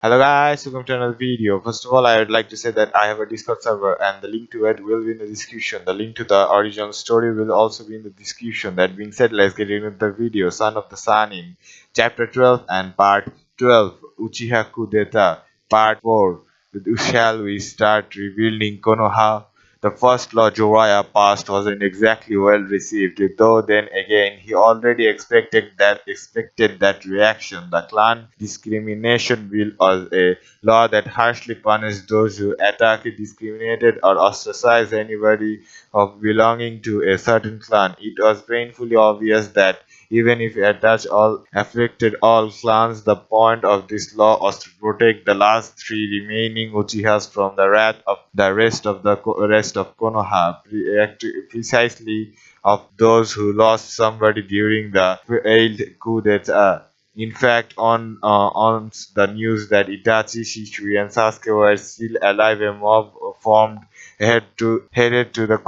Hello guys, welcome to another video. First of all, I would like to say that I have a Discord server and the link to it will be in the description. The link to the original story will also be in the description. That being said, let's get into the video. Son of the Sannin, Chapter 12 and Part 12, Uchiha Kudeta, Part 4. Shall we start rebuilding Konoha? The first law Jiraiya passed wasn't exactly well received, though then again he already expected that reaction. The clan discrimination bill was a law that harshly punished those who attacked, discriminated, or ostracized anybody of belonging to a certain clan. It was painfully obvious that even if it affected all clans, the point of this law was to protect the last three remaining Uchihas from the wrath of the rest of Konoha, precisely of those who lost somebody during the failed coup d'etat. In fact, on the news that Itachi, Shisui, and Sasuke were still alive, a mob formed headed to the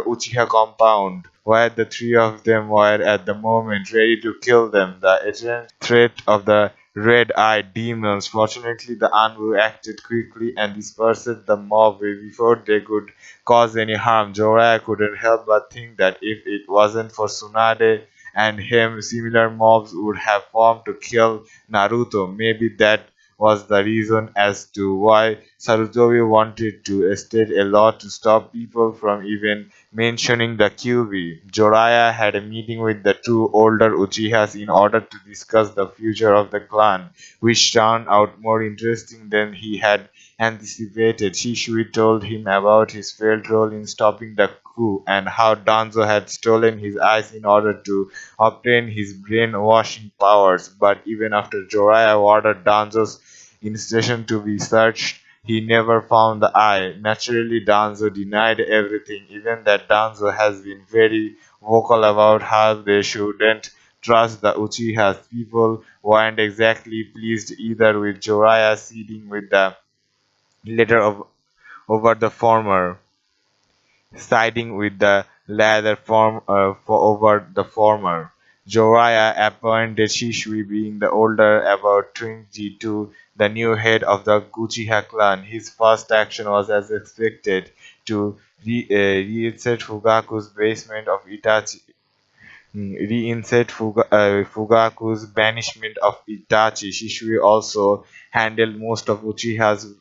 Uchiha compound, where the three of them were at the moment ready to kill them. The eternal threat of the red-eyed demons. Fortunately, the Anbu acted quickly and dispersed the mob before they could cause any harm. Jiraiya couldn't help but think that if it wasn't for Tsunade and him, similar mobs would have formed to kill Naruto. Maybe that was the reason as to why Sarutobi wanted to state a law to stop people from even mentioning the QB. Jiraiya had a meeting with the two older Uchihas in order to discuss the future of the clan, which turned out more interesting than he had anticipated. Shishui told him about his failed role in stopping the coup and how Danzo had stolen his eyes in order to obtain his brainwashing powers. But even after Jiraiya ordered Danzo's installation to be searched, he never found the eye. Naturally, Danzo denied everything, even that Danzo has been very vocal about how they shouldn't trust the Uchihas. People weren't exactly pleased either with Jiraiya siding with the latter over the former, siding with the latter over the former. Jiraiya appointed Shishui, being the older, about 22, the new head of the Uchiha clan. His first action was, as expected, to reinstate Fugaku's basement of Itachi. Reinstate Fugaku's banishment of Itachi. Shishui also handled most of Uchiha's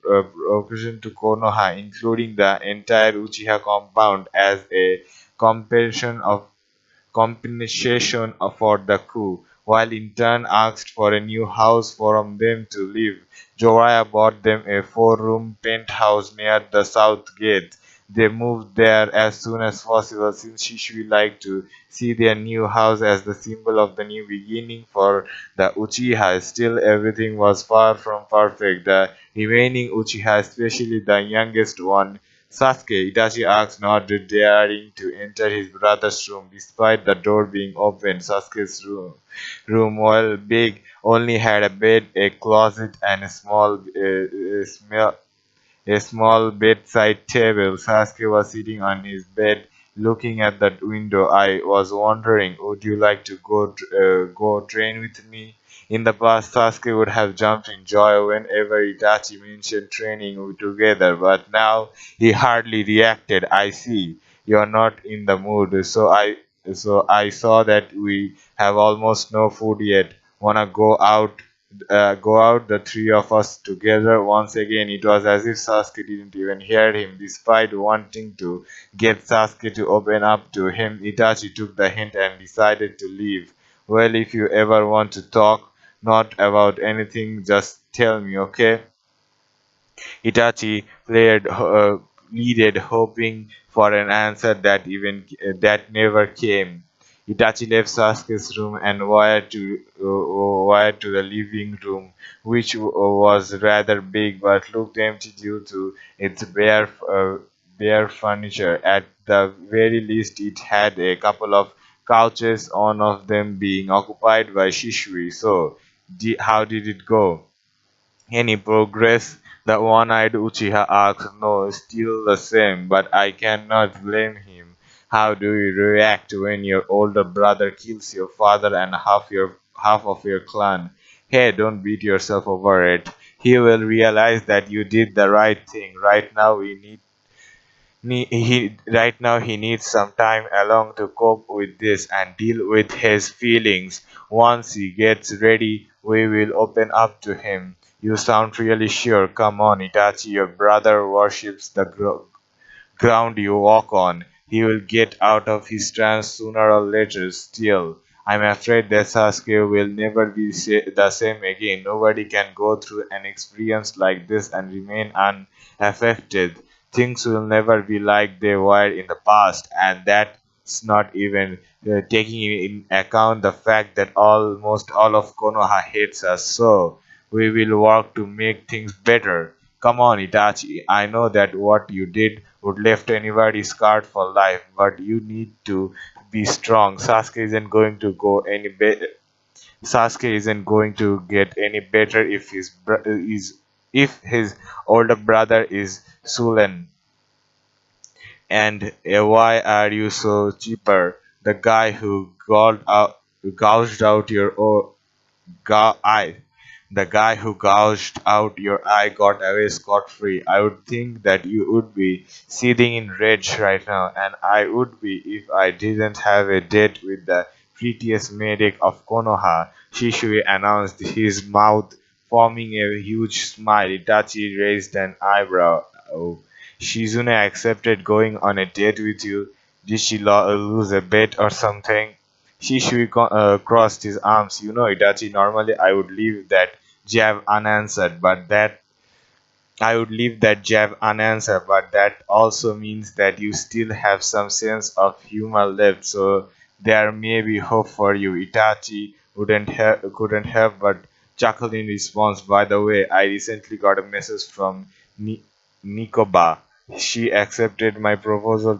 operation to Konoha, including the entire Uchiha compound, as a compensation of compensation for the coup, while in turn asked for a new house for them to live. Jiraiya bought them a four-room penthouse near the south gate. They moved there as soon as possible since Shishui liked to see their new house as the symbol of the new beginning for the Uchiha. Still, everything was far from perfect. The remaining Uchiha, especially the youngest one, Sasuke, Itachi asked, not daring to enter his brother's room despite the door being open. Sasuke's room, while big, only had a bed, a closet, and a small bedside table. Sasuke was sitting on his bed looking at that window. I was wondering, would you like to go train with me? In the past, Sasuke would have jumped in joy whenever Itachi mentioned training together, but now he hardly reacted. I see. You're not in the mood, so I saw that we have almost no food yet. Wanna go out, the three of us together once again. It was as if Sasuke didn't even hear him. Despite wanting to get Sasuke to open up to him, Itachi took the hint and decided to leave. Well, if you ever want to talk, not about anything, just tell me, okay? Itachi pleaded, hoping for an answer that never came. Itachi left Sasuke's room and wired to the living room, which was rather big but looked empty due to its bare furniture. At the very least, it had a couple of couches, one of them being occupied by Shishui. So, how did it go? Any progress? The one-eyed Uchiha asked. No, still the same, but I cannot blame him. How do you react when your older brother kills your father and half of your clan? Hey, don't beat yourself over it. He will realize that you did the right thing. Right now he needs some time alone to cope with this and deal with his feelings. Once he gets ready, we will open up to him. You sound really sure. Come on, Itachi, your brother worships the ground you walk on. He will get out of his trance sooner or later. Still, I'm afraid that Sasuke will never be the same again. Nobody can go through an experience like this and remain unaffected. Things will never be like they were in the past, and that's not even taking in account the fact that almost all of Konoha hates us. So, we will work to make things better. Come on, Itachi. I know that what you did would left anybody scarred for life, but you need to be strong. Sasuke isn't going to get any better if his older brother is Sulen. And why are you so cheaper? The guy who gouged out your eye. The guy who gouged out your eye got away scot-free. I would think that you would be seething in rage right now, and I would be if I didn't have a date with the prettiest medic of Konoha. Shishui announced, his mouth forming a huge smile. Itachi raised an eyebrow. Oh, Shizune accepted going on a date with you. Did she lose a bet or something? Shishui crossed his arms. You know, Itachi, normally jab unanswered, but that I would leave that jab unanswered, but that also means that you still have some sense of humor left, so there may be hope for you. Itachi couldn't help but chuckle in response. By the way, I recently got a message from Ni- Nikoba. She accepted my proposal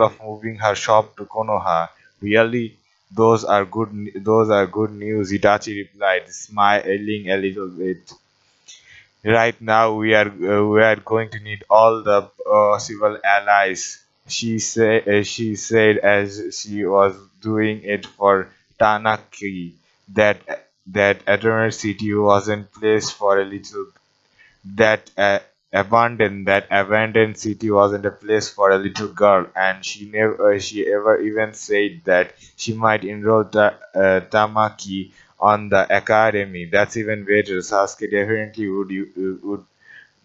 of moving her shop to Konoha. Really? Those are good news, Itachi replied, smiling a little bit. Right now, we are going to need all the civil allies. She said as she was doing it for Tanaki that Eternal City wasn't place for a little that abandoned city wasn't a place for a little girl, and she ever even said that she might enroll Tamaki on the academy. That's even better. Sasuke would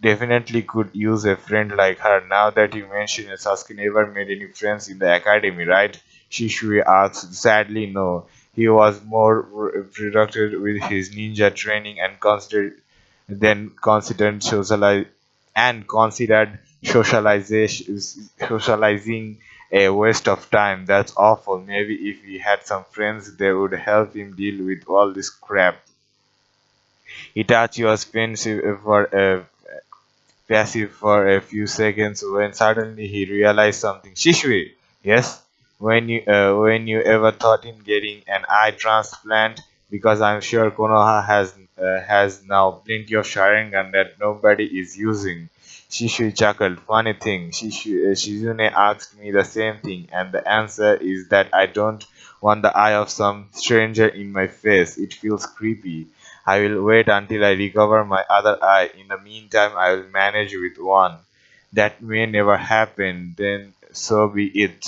definitely could use a friend like her. Now that you mention it, Sasuke never made any friends in the academy, right? Shishui asked. Sadly, no. He was more productive with his ninja training and considered socializing a waste of time. That's awful. Maybe if he had some friends, they would help him deal with all this crap. Itachi was passive for a few seconds when suddenly he realized something. Shishui, yes, when you ever thought in getting an eye transplant? Because I'm sure Konoha has now plenty of Sharingan that nobody is using. Shishui chuckled. Funny thing, Shizune asked me the same thing, and the answer is that I don't want the eye of some stranger in my face. It feels creepy. I will wait until I recover my other eye. In the meantime, I will manage with one. That may never happen, then so be it.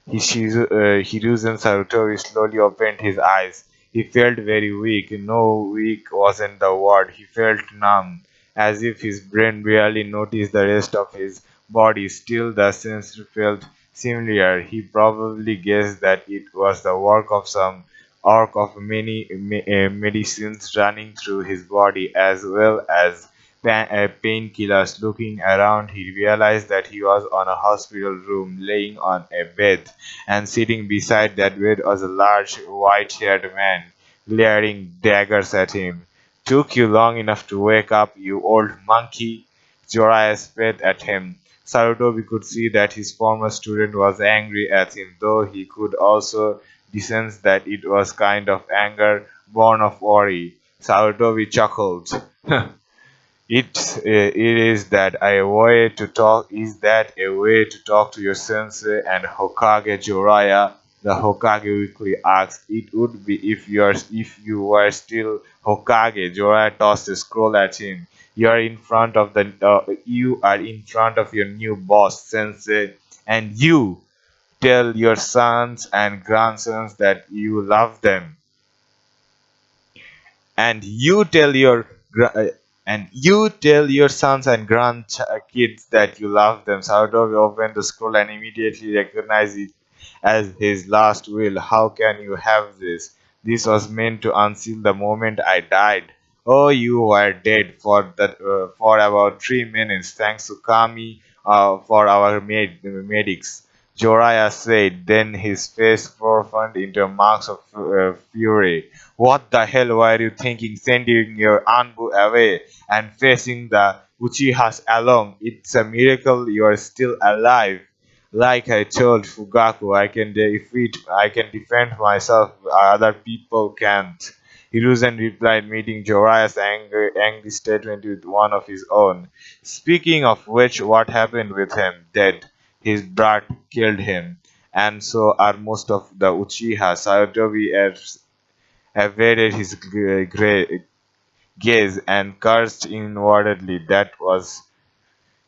Hiruzen Sarutobi slowly opened his eyes. He felt very weak. No, weak wasn't the word. He felt numb, as if his brain barely noticed the rest of his body. Still, the sense felt familiar. He probably guessed that it was the work of some arc of many medicines running through his body, as well as painkillers. Looking around, he realized that he was on a hospital room, laying on a bed, and sitting beside that bed was a large, white-haired man, glaring daggers at him. Took you long enough to wake up, you old monkey? Jiraiya spat at him. Sarutobi could see that his former student was angry at him, though he could also discern that it was kind of anger born of worry. Sarutobi chuckled. It is that a way to talk. Is that a way to talk to your sensei and Hokage Jiraiya? The Hokage quickly asked. It would be if you were still Hokage. Jorah tossed a scroll at him. You are in front of your new boss, Sensei, and you tell your sons and grandsons that you love them, and you tell your gra- uh, you tell your sons and grandkids that you love them. Sarutobi opened the scroll and immediately recognized it as his last will. How can you have this? This was meant to unseal the moment I died. Oh, you were dead for about 3 minutes. Thanks to Kami for our medics. Joraya said. Then his face softened into marks of fury. What the hell were you thinking, sending your Anbu away and facing the Uchihas alone? It's a miracle you are still alive. Like I told Fugaku, I can defend myself, other people can't. Hiruzen replied, meeting Jiraiya's angry statement with one of his own. Speaking of which, what happened with him? Dead. His brat killed him. And so are most of the Uchiha. Sarutobi averted his gaze and cursed inwardly. That was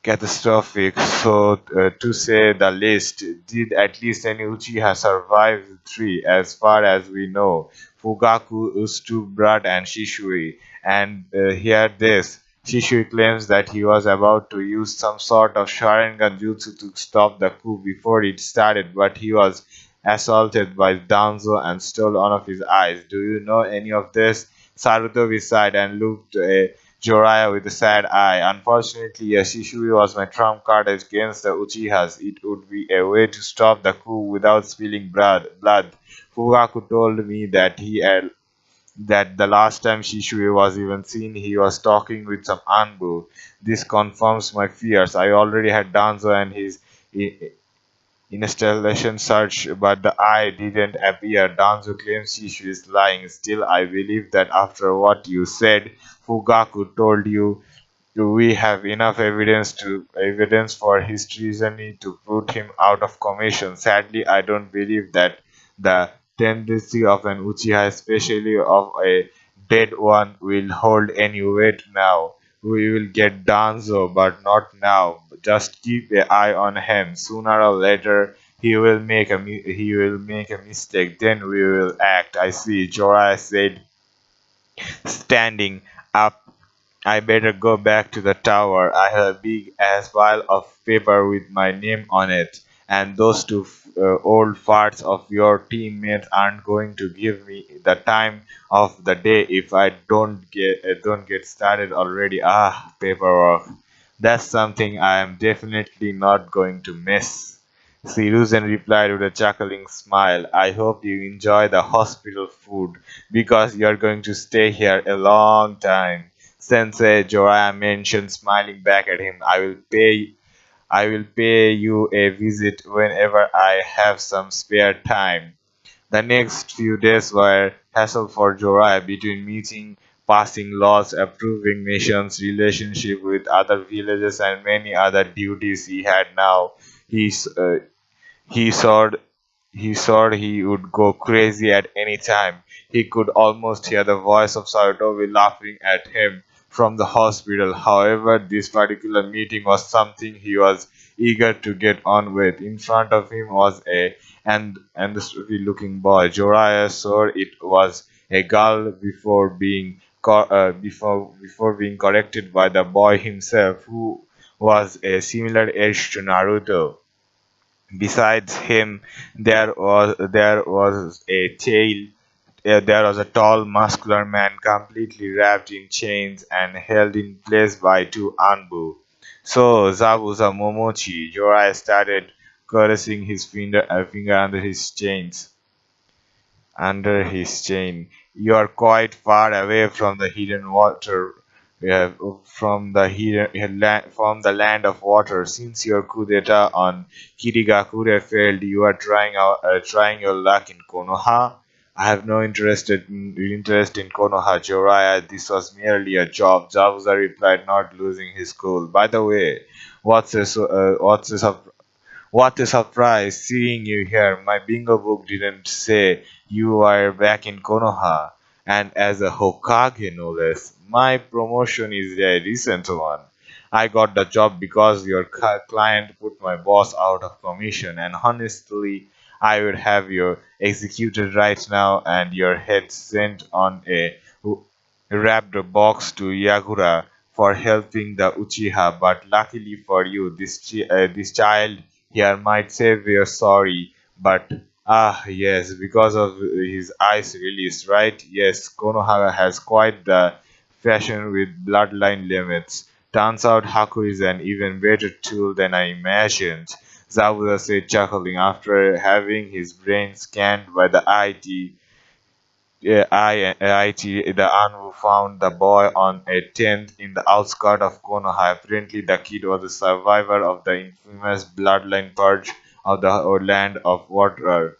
catastrophic, so to say the least. Did at least any Uchiha survive the three? As far as we know, Fugaku, Ustu, Brat, and Shishui. And hear this. Shishui claims that he was about to use some sort of Sharingan jutsu to stop the coup before it started, but he was assaulted by Danzo and stole one of his eyes. Do you know any of this? Sarutobi sighed and looked Jiraiya with a sad eye. Unfortunately, Yashishuri was my trump card against the Uchihas. It would be a way to stop the coup without spilling blood. Fugaku told me that the last time Shishui was even seen, he was talking with some Anbu. This confirms my fears. I already had Danzo and his i- installation search, but the eye didn't appear. Danzo claims Shishui is lying. Still, I believe that after what you said, Fugaku told you, do we have enough evidence for his treason to put him out of commission? Sadly, I don't believe that the tendency of an Uchiha, especially of a dead one, will hold any weight now. We will get Danzo, but not now. Just keep an eye on him. Sooner or later, he will make a mistake. Then we will act. I see. Jorah said, standing up. I better go back to the tower. I have a big ass pile of paper with my name on it, and those two old farts of your teammates aren't going to give me the time of the day if I don't get started already. Ah, paperwork. That's something I am definitely not going to miss. Siruzen replied with a chuckling smile. I hope you enjoy the hospital food because you're going to stay here a long time. Sensei, Jorah mentioned, smiling back at him. I will pay you a visit whenever I have some spare time. The next few days were hassle for Jorah between meeting, passing laws, approving nations, relationship with other villages, and many other duties he had now. He's he saw he saw he would go crazy at any time. He could almost hear the voice of Saratobi laughing at him from the hospital. However, this particular meeting was something he was eager to get on with. In front of him was a and the looking boy. Jorah saw it was a girl before being corrected by the boy himself, who was a similar age to Naruto. Besides him, there was a tall, muscular man completely wrapped in chains and held in place by two Anbu. So Zabuza Momochi, Jorah started caressing his finger under his chain. You are quite far away from the hidden water, uh, from the land of water. Since your coup d'etat on Kirigakure failed, you are trying your luck in Konoha. I have no interest in Konoha, Jiraiya. This was merely a job. Zabuza replied, not losing his cool. By the way, what's this? What a surprise seeing you here. My bingo book didn't say you are back in Konoha. And as a Hokage, no less, my promotion is a recent one. I got the job because your client put my boss out of commission, and honestly, I would have you executed right now and your head sent on a wrapped box to Yagura for helping the Uchiha. But luckily for you, this child here might say we're sorry, but yes, because of his ice release, right? Yes, Konohara has quite the fashion with bloodline limits. Turns out Haku is an even better tool than I imagined. Zabuza said, chuckling after having his brain scanned by the IT. The Anu found the boy on a tent in the outskirts of Konoha. Apparently, the kid was a survivor of the infamous bloodline purge of the land of water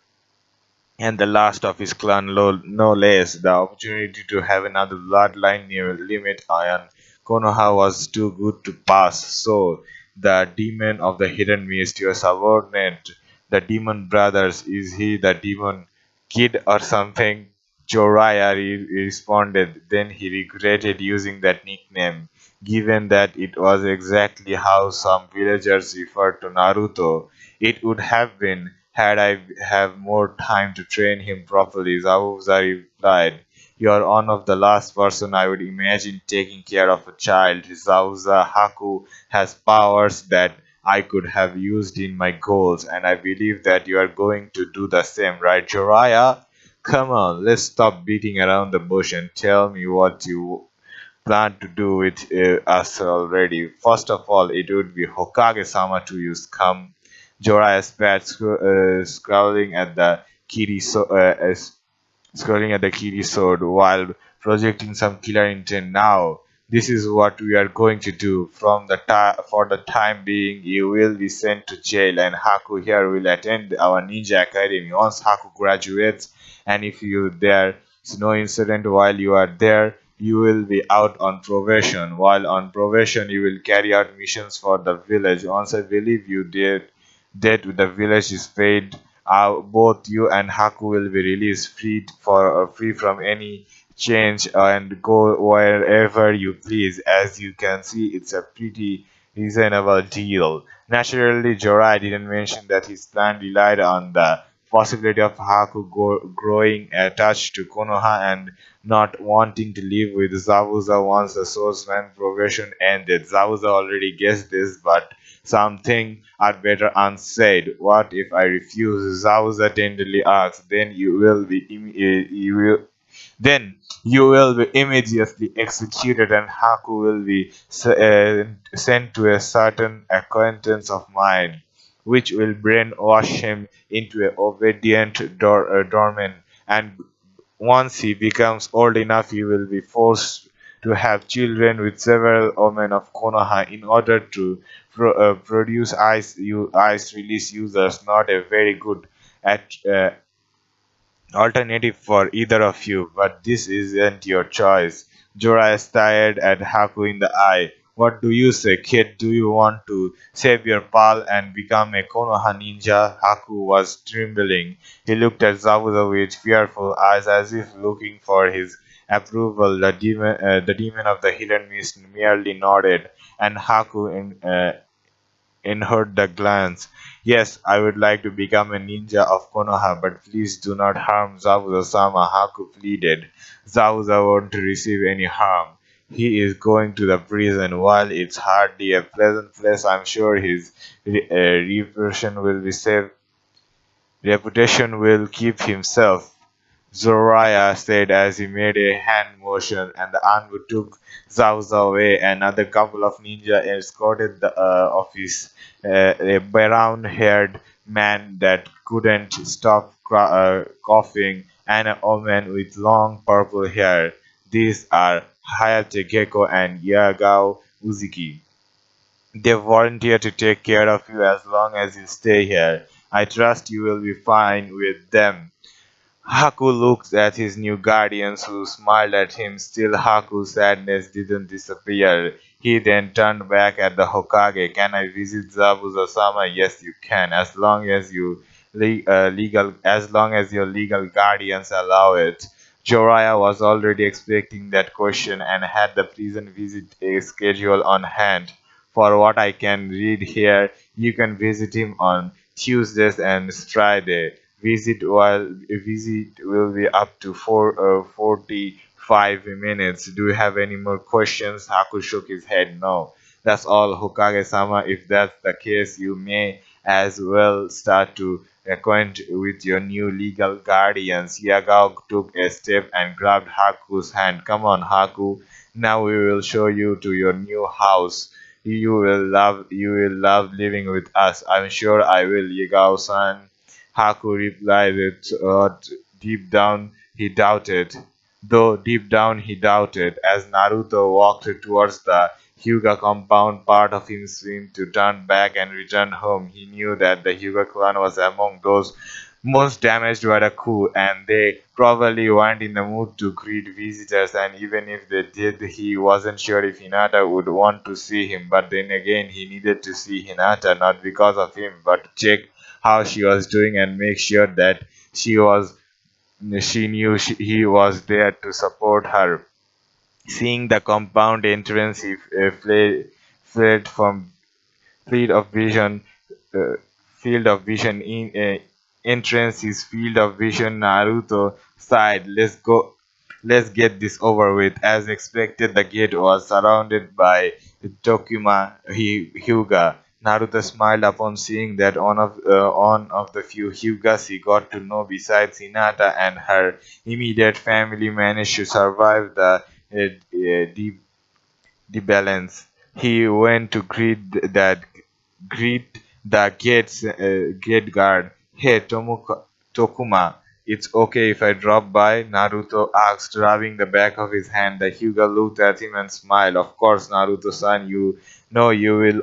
and the last of his clan, no less. The opportunity to have another bloodline near limit on Konoha was too good to pass. So, the demon of the hidden mist, your subordinate, the demon brothers, is he the demon kid or something? Jiraiya responded. Then he regretted using that nickname, given that it was exactly how some villagers referred to Naruto. It would have been had I have more time to train him properly. Zabuza replied. You are one of the last person I would imagine taking care of a child. Zabuza Haku has powers that I could have used in my goals, and I believe that you are going to do the same, right, Jiraiya? Come on, let's stop beating around the bush and tell me what you plan to do with us already. First of all, it would be Hokage-sama to use come. Jorah spat, scowling at the Kiri sword while projecting some killer intent. Now, this is what we are going to do. For the time being, you will be sent to jail, and Haku here will attend our ninja academy. Once Haku graduates, and if there's no incident while you are there, you will be out on probation. While on probation, you will carry out missions for the village. Once I believe you did that the village is paid, both you and Haku will be released free from any change and go wherever you please. As you can see, it's a pretty reasonable deal. Naturally, Jorai didn't mention that his plan relied on the possibility of Haku growing attached to Konoha and not wanting to live with Zabuza once the swordsman probation ended. Zabuza already guessed this, but something are better unsaid. What if I refuse? Zabuza tenderly asked. Then you will be immediately executed, and Haku will be sent to a certain acquaintance of mine, which will brainwash him into a obedient doorman. And once he becomes old enough, he will be forced to have children with several women of Konoha in order to produce ice release users. Not a very good at alternative for either of you, but this isn't your choice. Jorah stared at Haku in the eye. What do you say, kid? Do you want to save your pal and become a Konoha ninja? Haku was trembling. He looked at Zabuza with fearful eyes as if looking for his approval. The demon of the hidden mist merely nodded, and Haku heard the glance. Yes, I would like to become a ninja of Konoha, but please do not harm Zabuza-sama, Haku pleaded. Zabuza won't receive any harm. He is going to the prison. While it's hardly a pleasant place, I'm sure his reputation will keep himself. Zoraya said as he made a hand motion, and the Anbu took Zabuza away. Another couple of ninja escorted the office. A brown-haired man that couldn't stop coughing, and a woman with long purple hair. These are Hayate Gecko and Yagao Uzuki. They volunteer to take care of you as long as you stay here. I trust you will be fine with them. Haku looked at his new guardians who smiled at him. Still, Haku's sadness didn't disappear. He then turned back at the Hokage. Can I visit Zabuza-sama? Yes, you can, as long as as long as your legal guardians allow it. Joraya was already expecting that question and had the prison visit schedule on hand. For what I can read here, you can visit him on Tuesdays and Friday. Visit will be up to 45 minutes. Do you have any more questions? Haku shook his head. No. That's all, Hokage-sama. If that's the case, you may as well start to acquaint with your new legal guardians. Yagao took a step and grabbed Haku's hand. Come on, Haku. Now we will show you to your new house. You will love living with us. I'm sure I will, Yagao-san. Haku replied that deep down he doubted. Though deep down he doubted, as Naruto walked towards the Hyuga compound, part of him seemed to turn back and return home. He knew that the Hyuga clan was among those most damaged by the coup, and they probably weren't in the mood to greet visitors, and even if they did, he wasn't sure if Hinata would want to see him. But then again, he needed to see Hinata, not because of him, but to check how she was doing and make sure that she was he was there to support her. Seeing the compound entrance, he fled from field of vision. Uh, field of vision in entrance is field of vision. Naruto sighed. Let's get this over with. As expected, the gate was surrounded by Tokuma Hyuga. Naruto smiled upon seeing that one of the few Hyugas he got to know besides Hinata and her immediate family managed to survive deep the balance. He went to greet the gate guard. Hey, Tokuma, it's okay if I drop by? Naruto asked, rubbing the back of his hand. The Hyuga looked at him and smiled. Of course, Naruto-san, you know you will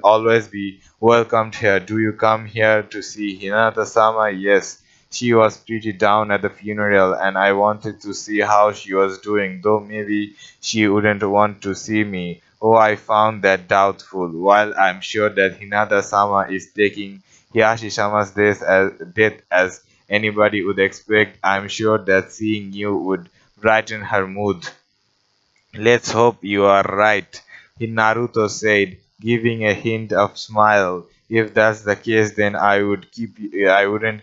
always be welcomed here. Do you come here to see Hinata-sama? Yes. She was pretty down at the funeral, and I wanted to see how she was doing, though maybe she wouldn't want to see me. Oh, I found that doubtful. While I'm sure that Hinata-sama is taking Hiyashi-sama's death as anybody would expect, I'm sure that seeing you would brighten her mood. Let's hope you are right, Naruto said, giving a hint of smile. If that's the case, then I wouldn't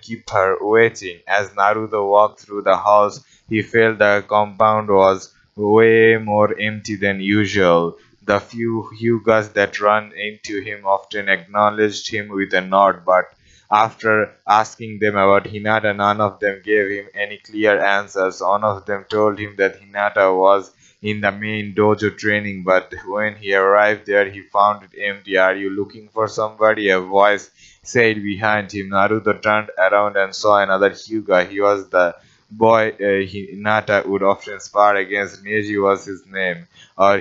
keep her waiting. As Naruto walked through the house, he felt the compound was way more empty than usual. The few Hyugas that ran into him often acknowledged him with a nod, but after asking them about Hinata, none of them gave him any clear answers. One of them told him that Hinata was in the main dojo training, but when he arrived there, he found it empty. Are you looking for somebody? A voice said behind him. Naruto turned around and saw another Hyuga. He was the boy Hinata would often spar against. Neji was his name. Or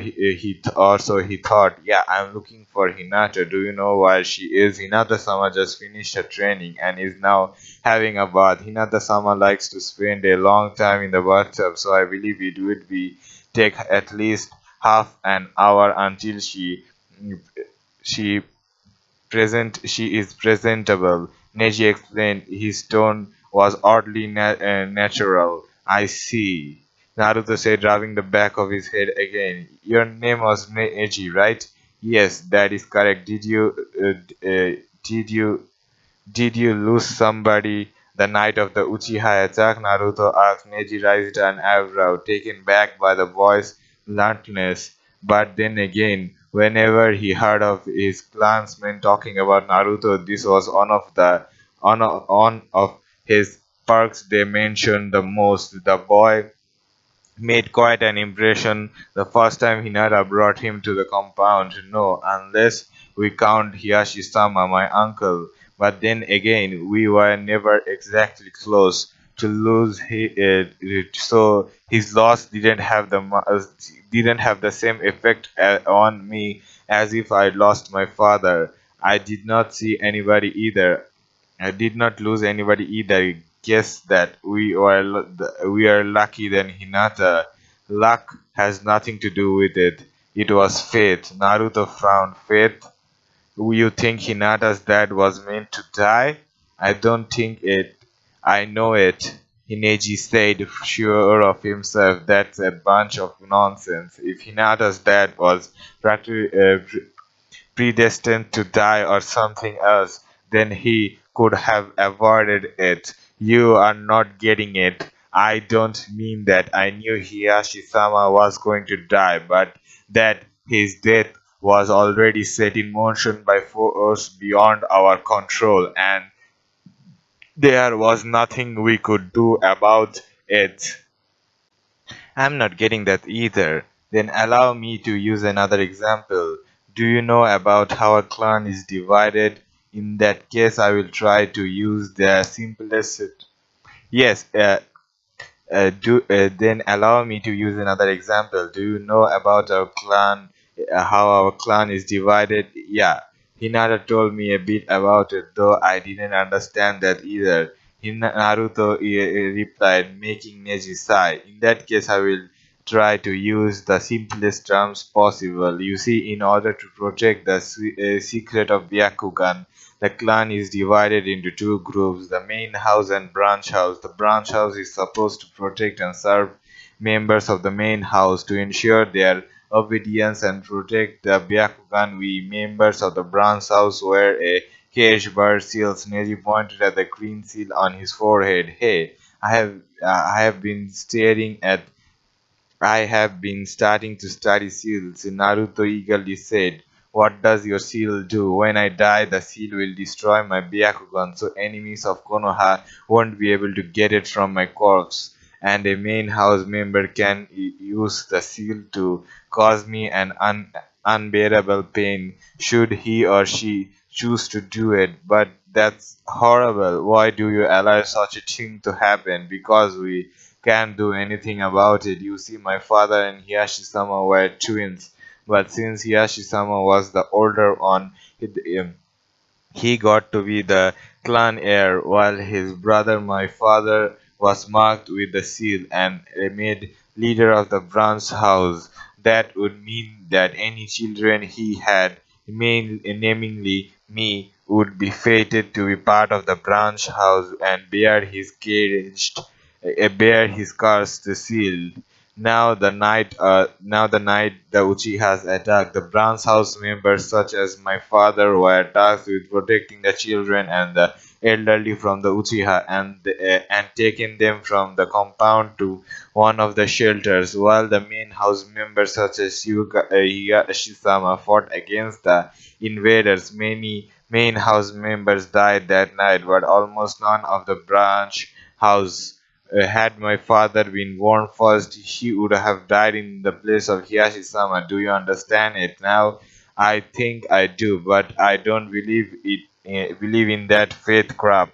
so he thought. Yeah, I'm looking for Hinata. Do you know where she is? Hinata-sama just finished her training and is now having a bath. Hinata-sama likes to spend a long time in the bathtub, so I believe it would be take at least half an hour until she she is presentable. Neji explained. His tone was oddly natural. I see. Naruto said, rubbing the back of his head again. Your name was Neji, right? Yes, that is correct. Did you lose somebody the night of the Uchiha attack? Naruto asked. Neji raised an eyebrow, taken back by the boy's bluntness. But then again, whenever he heard of his clansmen talking about Naruto, this was one of his perks they mentioned the most. The boy made quite an impression the first time Hinata brought him to the compound. No, unless we count Hiyashi-sama, my uncle. But then again, we were never exactly close. To lose so his loss didn't have the same effect on me as if I lost my father. I did not lose anybody either. guess that we are lucky than Hinata. Luck has nothing to do with it. It was fate. Naruto frowned. Fate? You think Hinata's dad was meant to die? I don't think it. I know it. Hineji said, sure of himself. That's a bunch of nonsense. If Hinata's dad was predestined to die or something else, then he could have avoided it. You are not getting it. I don't mean that I knew Hiyashi-sama was going to die, but that his death was already set in motion by force beyond our control, and there was nothing we could do about it. I'm not getting that either. Then allow me to use another example. Do you know about how a clan is divided? In that case, I will try to use the simplest. Yes, then allow me to use another example. Do you know about our clan, how our clan is divided? Yeah, Hinata told me a bit about it, though I didn't understand that either. Naruto replied, making Neji sigh. In that case, I will try to use the simplest terms possible. You see, in order to protect the secret of Byakugan, the clan is divided into two groups, the main house and branch house. The branch house is supposed to protect and serve members of the main house to ensure their obedience and protect the Byakugan. We members of the branch house wear a cage bird seals. Neji pointed at the green seal on his forehead. Hey, I have been staring at I have been starting to study seals, Naruto eagerly said. What does your seal do? When I die, the seal will destroy my Byakugan, so enemies of Konoha won't be able to get it from my corpse. And a main house member can use the seal to cause me an unbearable pain, should he or she choose to do it. But that's horrible. Why do you allow such a thing to happen? Because we can't do anything about it. You see, my father and Hiyashi-sama were twins, but since Hiyashi-sama was the older one, he got to be the clan heir, while his brother, my father, was marked with the seal and made leader of the branch house. That would mean that any children he had, namely me, would be fated to be part of the branch house and bear his cursed seal. Now the night the Uchihas attacked, the Branch House members such as my father were tasked with protecting the children and the elderly from the Uchiha and taking them from the compound to one of the shelters, while the main house members such as Higashi-sama fought against the invaders. Many main house members died that night, but almost none of the branch house. Had my father been born first, he would have died in the place of Hiyashi-sama. Do you understand it now? I think I do, but I don't believe in that faith crap.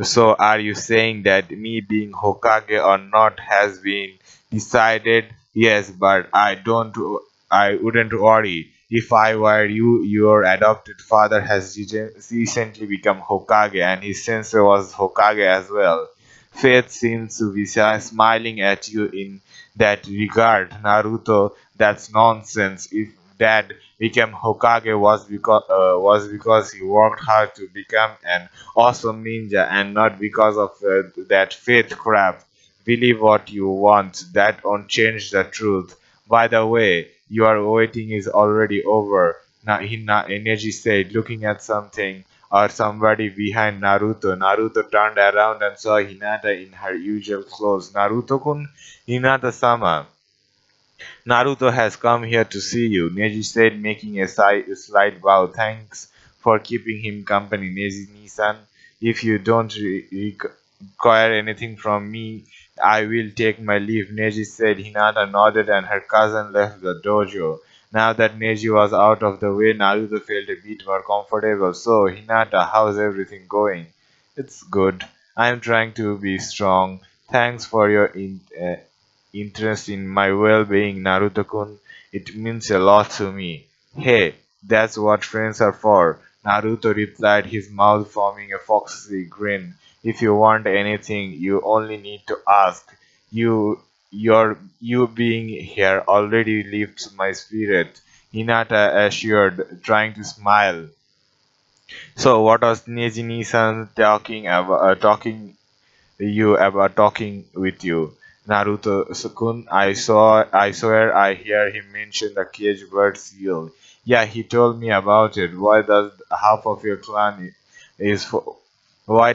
So are you saying that me being Hokage or not has been decided? Yes, but I wouldn't worry. If I were you, your adopted father has recently become Hokage and his sensei was Hokage as well. Faith seems to be smiling at you in that regard, Naruto. That's nonsense. If Dad became Hokage was because he worked hard to become an awesome ninja and not because of that faith crap. Believe what you want. That won't change the truth. By the way, your waiting is already over. Neji said, looking at something or somebody behind Naruto. Naruto turned around and saw Hinata in her usual clothes. Naruto-kun, Hinata-sama. Naruto has come here to see you, Neji said, making a slight bow. Thanks for keeping him company, Neji-nisan. If you don't require anything from me, I will take my leave, Neji said. Hinata nodded and her cousin left the dojo. Now that Neji was out of the way, Naruto felt a bit more comfortable. So, Hinata, how's everything going? It's good. I'm trying to be strong. Thanks for your interest in my well-being, Naruto-kun. It means a lot to me. Hey, that's what friends are for. Naruto replied, his mouth forming a foxy grin. If you want anything, you only need to ask. You being here already lifts my spirit, Hinata assured, trying to smile. So what was Neji-san talking with you, Naruto-kun? I swear I hear him mention the cage bird seal. Yeah, he told me about it. Why does half of your clan is for, why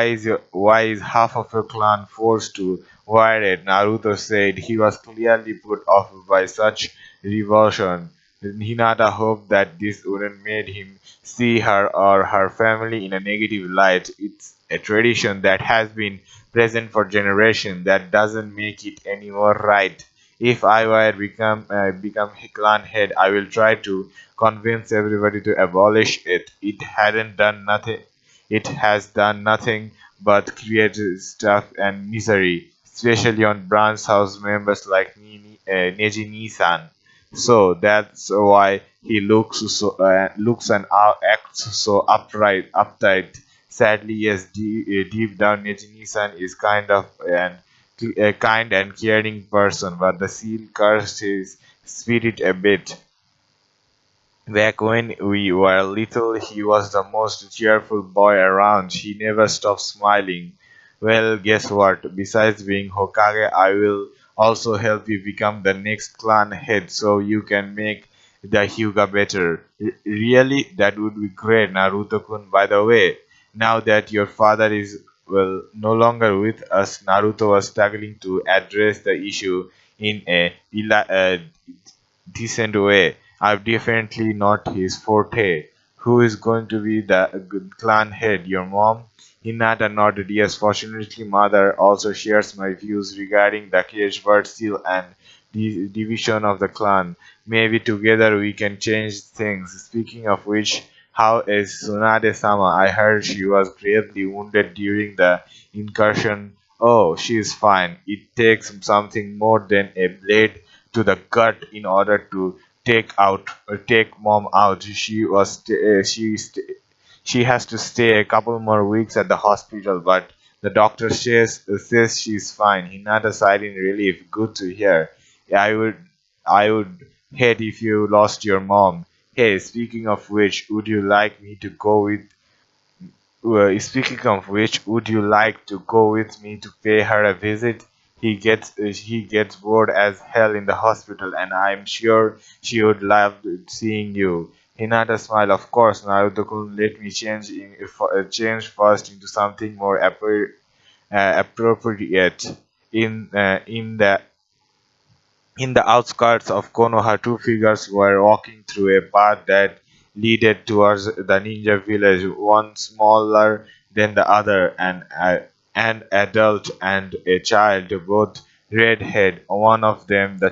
is half of your clan forced to wear it? Naruto said he was clearly put off by such revulsion. Hinata hoped that this wouldn't make him see her or her family in a negative light. It's a tradition that has been present for generations. That doesn't make it any more right. If I were become clan head, I will try to convince everybody to abolish it. It has done nothing but create stuff and misery, especially on branch house members like Neji Nisan. So that's why he looks and acts so uptight. Sadly, yes, deep down, Neji-san is a kind and caring person, but the seal cursed his spirit a bit. Back when we were little, he was the most cheerful boy around. He never stopped smiling. Well, guess what? Besides being Hokage, I will also help you become the next clan head so you can make the Hyuga better. Really? That would be great, Naruto-kun. By the way, now that your father is, well, no longer with us, Naruto was struggling to address the issue in a decent way. I'm definitely not his forte. Who is going to be the good clan head? Your mom? Hinata nodded yes. Fortunately, mother also shares my views regarding the cage bird seal and the division of the clan. Maybe together we can change things. Speaking of which, how is Tsunade-sama? I heard she was gravely wounded during the incursion. Oh, she is fine. It takes something more than a blade to the gut in order to take mom out. She has to stay a couple more weeks at the hospital, but the doctor says she's fine. Hinata sighed in relief. Good to hear. I would hate if you lost your mom. Hey, speaking of which, would you like me to go with speaking of which, would you like to go with me to pay her a visit? He gets bored as hell in the hospital, and I'm sure she would love seeing you. Hinata smiled. Of course, Naruto-kun, let me change first into something more appropriate. In the outskirts of Konoha, two figures were walking through a path that led towards the ninja village, one smaller than the other, an adult and a child, both redhead. One of them, the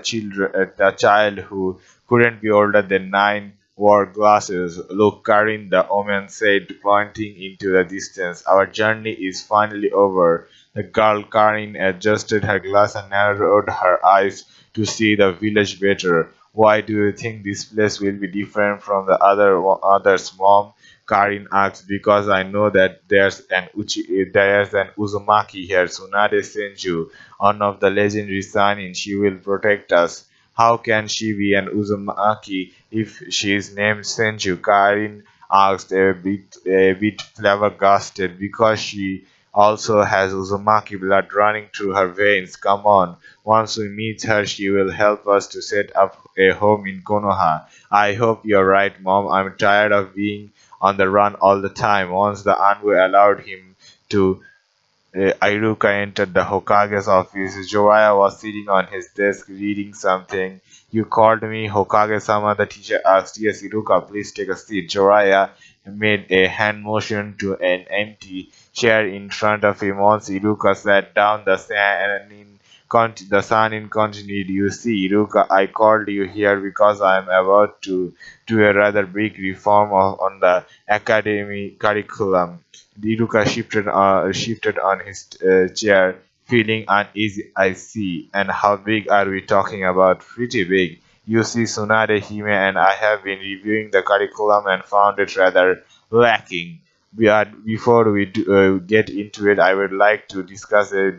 child who couldn't be older than 9, wore glasses. Look, Karin, the woman said, pointing into the distance. Our journey is finally over. The girl Karin adjusted her glass and narrowed her eyes to see the village better. Why do you think this place will be different from the others, Mom? Karin asked. Because I know that there's an Uzumaki here, Tsunade Senju, one of the legendary Sannin. She will protect us. How can she be an Uzumaki if she is named Senju? Karin asked, a bit flabbergasted. Because she also has Uzumaki blood running through her veins. Come on. Once we meet her, she will help us to set up a home in Konoha. I hope you're right, Mom. I'm tired of being on the run all the time. Once the Anbu allowed him to, Iruka entered the Hokage's office. Jiraiya was sitting on his desk reading something. You called me, Hokage-sama, the teacher asked. Yes, Iruka, please take a seat. Jiraiya made a hand motion to an empty chair in front of him. Once Iruka sat down, the Sannin continued. You see, Iruka, I called you here because I am about to do a rather big reform on the academy curriculum. Iruka shifted on his chair, feeling uneasy. I see. And how big are we talking about? Pretty big. You see, Tsunade Hime and I have been reviewing the curriculum and found it rather lacking. before we get into it, I would like to discuss a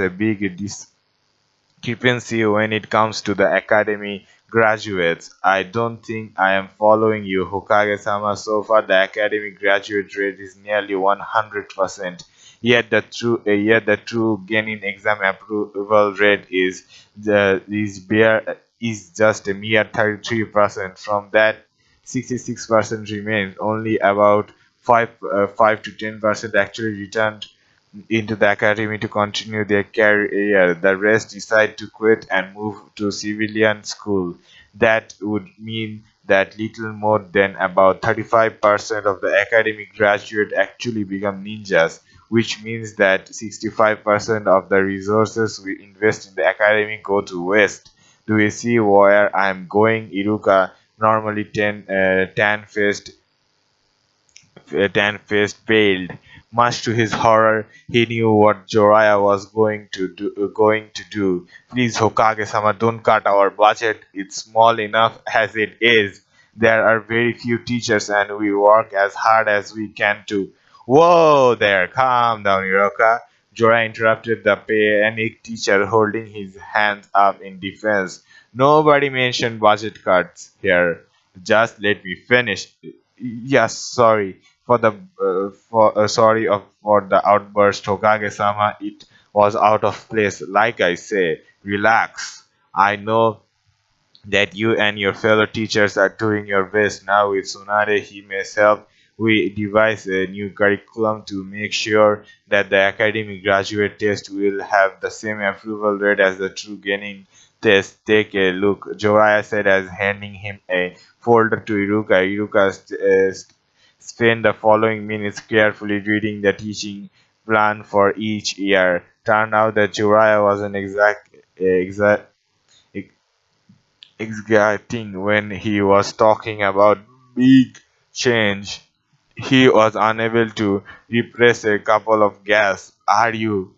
big discrepancy when it comes to the academy graduates. I don't think I am following you, Hokage-sama. So far, the academy graduate rate is nearly 100%. Yet the true gaining exam approval rate is just a mere 33%. From that, 66% remains. Only about 5 to 10% actually returned into the academy to continue their career. The rest decide to quit and move to civilian school. That would mean that little more than about 35% of the academic graduate actually become ninjas, which means that 65% of the resources we invest in the academy go to waste. Do you see where I'm going, Iruka? Normally tan-faced paled. Much to his horror, he knew what Jiraiya was going to do. Please, Hokage-sama, don't cut our budget. It's small enough as it is. There are very few teachers, and we work as hard as we can to. Whoa there, calm down, Hiroka. Jorah interrupted the panicked teacher, holding his hands up in defense. Nobody mentioned budget cuts here. Just let me finish. Yes, sorry for the outburst, Hokage-sama. It was out of place. Like I say, relax. I know that you and your fellow teachers are doing your best. Now with Tsunade himself, we devise a new curriculum to make sure that the academic graduate test will have the same approval rate as the true gaining test. Take a look, Jiraiya said as handing him a folder to Iruka. Iruka spent the following minutes carefully reading the teaching plan for each year. Turned out that Jiraiya was an exacting when he was talking about big change. He was unable to repress a couple of gasps. Are you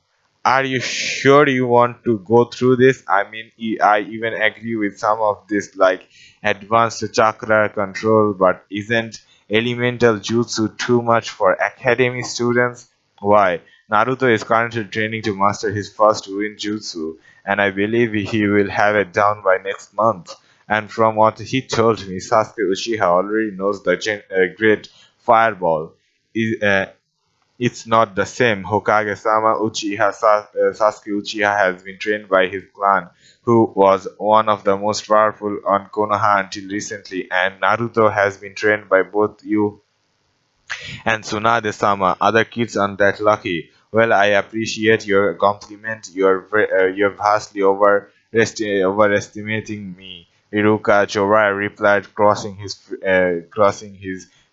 sure you want to go through this? I mean, I even agree with some of this, like advanced chakra control, but isn't elemental jutsu too much for academy students? Why? Naruto is currently training to master his first wind jutsu, and I believe he will have it down by next month. And from what he told me, Sasuke Uchiha already knows the great fireball. Is, it's not the same. Hokage-sama Sasuke Uchiha has been trained by his clan, who was one of the most powerful on Konoha until recently, and Naruto has been trained by both you and Tsunade-sama. Other kids aren't that lucky. Well, I appreciate your compliment. You're vastly overestimating me. Iruka Choraya replied, crossing his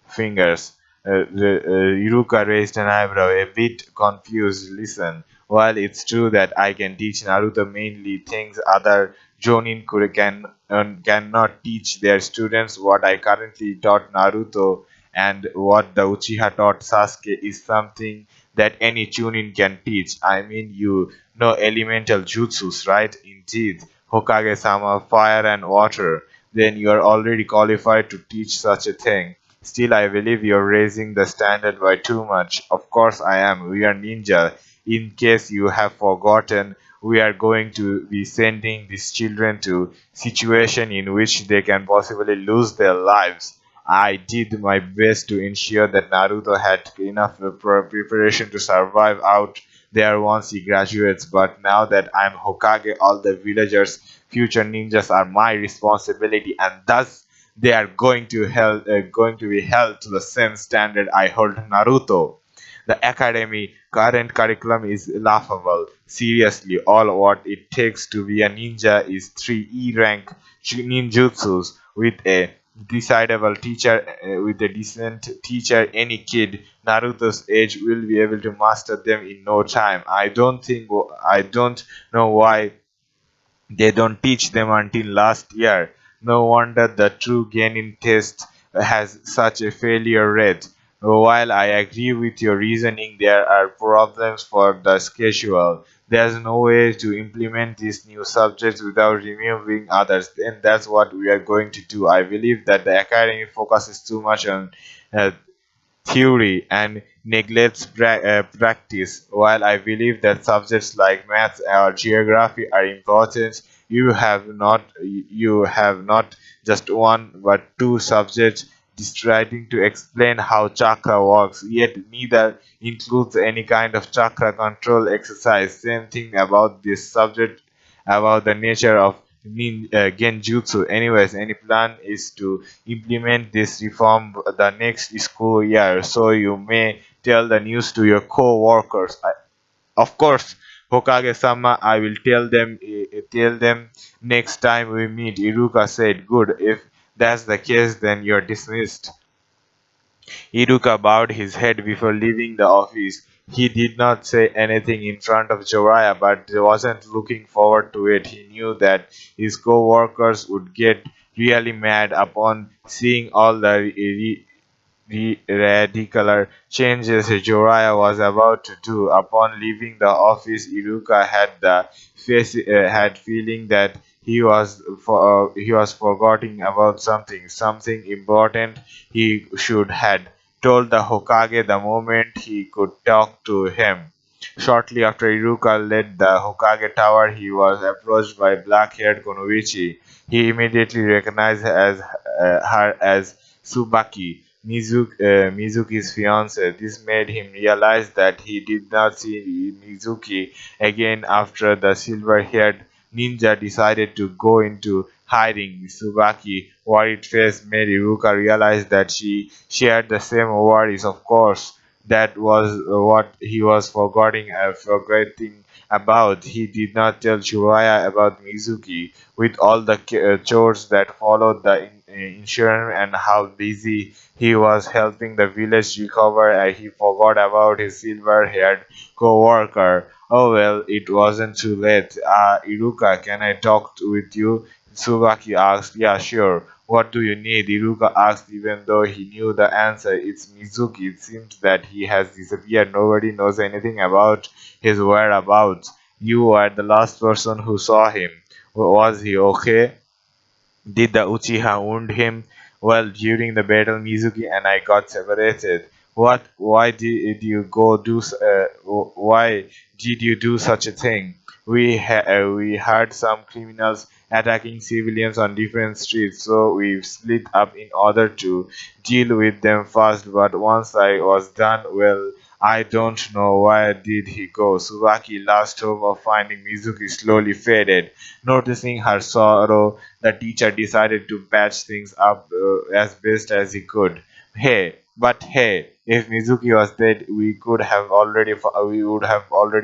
fingers. Iruka raised an eyebrow, a bit confused. Listen, while it's true that I can teach Naruto mainly things other cannot teach their students, what I currently taught Naruto and what the Uchiha taught Sasuke is something that any Chunin can teach. I mean, you know elemental jutsus, right? Indeed, Hokage-sama, fire and water. Then you are already qualified to teach such a thing. Still, I believe you're raising the standard by too much. Of course, I am. We are ninja. In case you have forgotten, we are going to be sending these children to situation in which they can possibly lose their lives. I did my best to ensure that Naruto had enough preparation to survive out there once he graduates, but now that I'm Hokage, all the villagers' future ninjas are my responsibility, and thus they are going to be held to the same standard I hold Naruto. The academy current curriculum is laughable. Seriously, all what it takes to be a ninja is three E rank ninjutsus with a decent teacher. Any kid Naruto's age will be able to master them in no time. I don't know why they don't teach them until last year. No wonder the true Genin test has such a failure rate. While I agree with your reasoning, there are problems for the schedule. There's no way to implement these new subjects without removing others, and that's what we are going to do. I believe that the academy focuses too much on uh, theory and neglects practice. While I believe that subjects like maths or geography are important, you have not just one but two subjects trying to explain how chakra works, yet neither includes any kind of chakra control exercise. Same thing about this subject about the nature of genjutsu. Anyways, any plan is to implement this reform the next school year, so you may tell the news to your co-workers. Of course, Hokage-sama, I will tell them next time we meet. Iruka said. Good. If that's the case, then you're dismissed. Iruka bowed his head before leaving the office. He did not say anything in front of Jiraiya, but wasn't looking forward to it. He knew that his co-workers would get really mad upon seeing all the radical changes Jiraiya was about to do. Upon leaving the office, Iruka had feeling that he was forgetting about something important he should had told the Hokage the moment he could talk to him. Shortly after Iruka left the Hokage tower, he was approached by black-haired Konoichi. He immediately recognized her as Tsubaki, Mizuki's fiance. This made him realize that he did not see Mizuki again after the silver-haired ninja decided to go into hiding. Tsubaki worried face made Iruka realize that she shared the same worries. Of course, that was what he was forgetting about. He did not tell Jiraiya about Mizuki, with all the chores that followed the insurance and how busy he was helping the village recover. He forgot about his silver-haired co-worker. Oh well, it wasn't too late. Iruka, can I talk with you? Tsubaki asked. Yeah, sure. What do you need? Iruka asked, even though he knew the answer. It's Mizuki. It seems that he has disappeared. Nobody knows anything about his whereabouts. You were the last person who saw him. Was he okay? Did the Uchiha wound him? Well, during the battle, Mizuki and I got separated. What? Why did you go do? Why did you do such a thing? We heard some criminals attacking civilians on different streets, so we split up in order to deal with them fast. But once I was done, well, I don't know where did he go. Subaki last hope of finding Mizuki slowly faded. Noticing her sorrow, the teacher decided to patch things up as best as he could. Hey, if Mizuki was dead, we would have already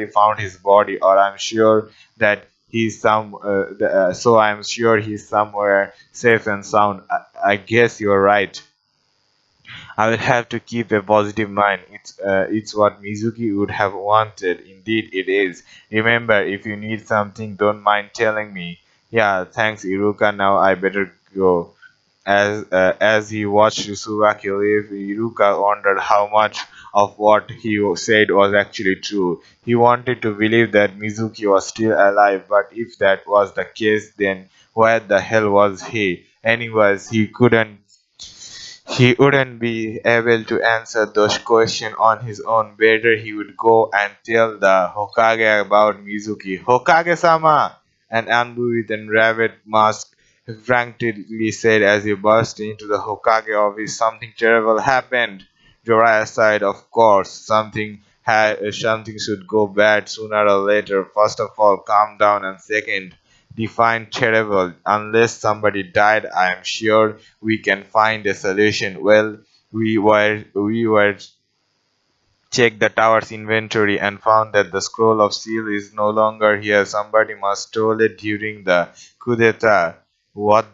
found his body, or I'm sure that so I'm sure he's somewhere safe and sound. I guess you're right. I will have to keep a positive mind. It's what Mizuki would have wanted. Indeed, it is. Remember, if you need something, don't mind telling me. Yeah, thanks, Iruka. Now I better go. As he watched Tsubaki leave, Iruka wondered how much of what he said was actually true. He wanted to believe that Mizuki was still alive, but if that was the case, then where the hell was he? Anyways, he wouldn't be able to answer those questions on his own. Better he would go and tell the Hokage about Mizuki. Hokage-sama! An Anbu with a rabbit mask frantically said as he burst into the Hokage office. Something terrible happened. Jiraiya sighed. Of course, something should go bad sooner or later. First of all, calm down, and second, define terrible. Unless somebody died, I am sure we can find a solution. Well, we were checked the tower's inventory and found that the scroll of seal is no longer here. Somebody must stole it during the coup d'etat. What?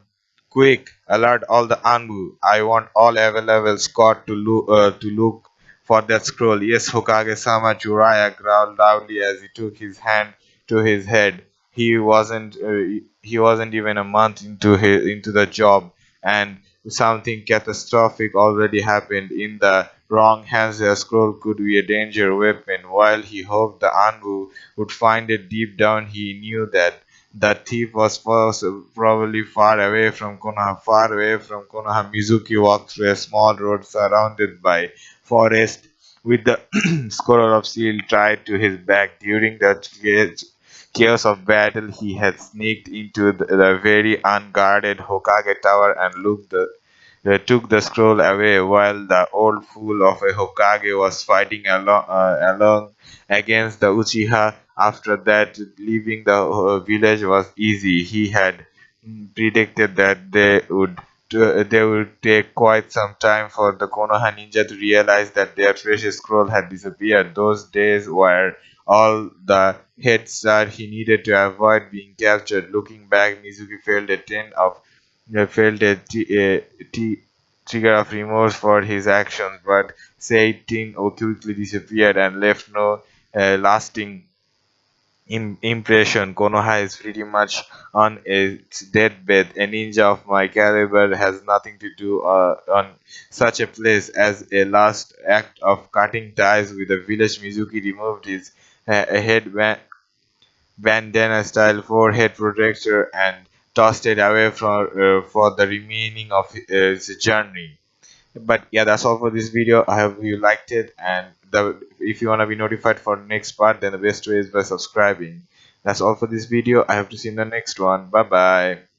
Quick! Alert all the Anbu. I want all available squad to look for that scroll. Yes, Hokage-sama. Jiraiya growled loudly as he took his hand to his head. He wasn't even a month into the job, and something catastrophic already happened. In the wrong hands, the scroll could be a danger weapon. While he hoped the Anbu would find it deep down, he knew that The thief was first probably far away from Konoha. Far away from Konoha, Mizuki walked through a small road surrounded by forest with the squirrel of steel tied to his back. During the chaos of battle, he had sneaked into the very unguarded Hokage Tower and they took the scroll away while the old fool of a Hokage was fighting along against the Uchiha. After that, leaving the village was easy. He had predicted that they would take quite some time for the Konoha ninja to realize that their precious scroll had disappeared. Those days were all the head start he needed to avoid being captured. Looking back, Mizuki felt a trigger of remorse for his actions, but Satan quickly disappeared and left no lasting impression. Konoha is pretty much on its deathbed. A ninja of my caliber has nothing to do on such a place. As a last act of cutting ties with the village, Mizuki removed his bandana style forehead protector and tossed it away for the remaining of his journey. But yeah, that's all for this video. I hope you liked it, and if you want to be notified for next part, then the best way is by subscribing. That's all for this video. I hope to see you in the next one. Bye bye.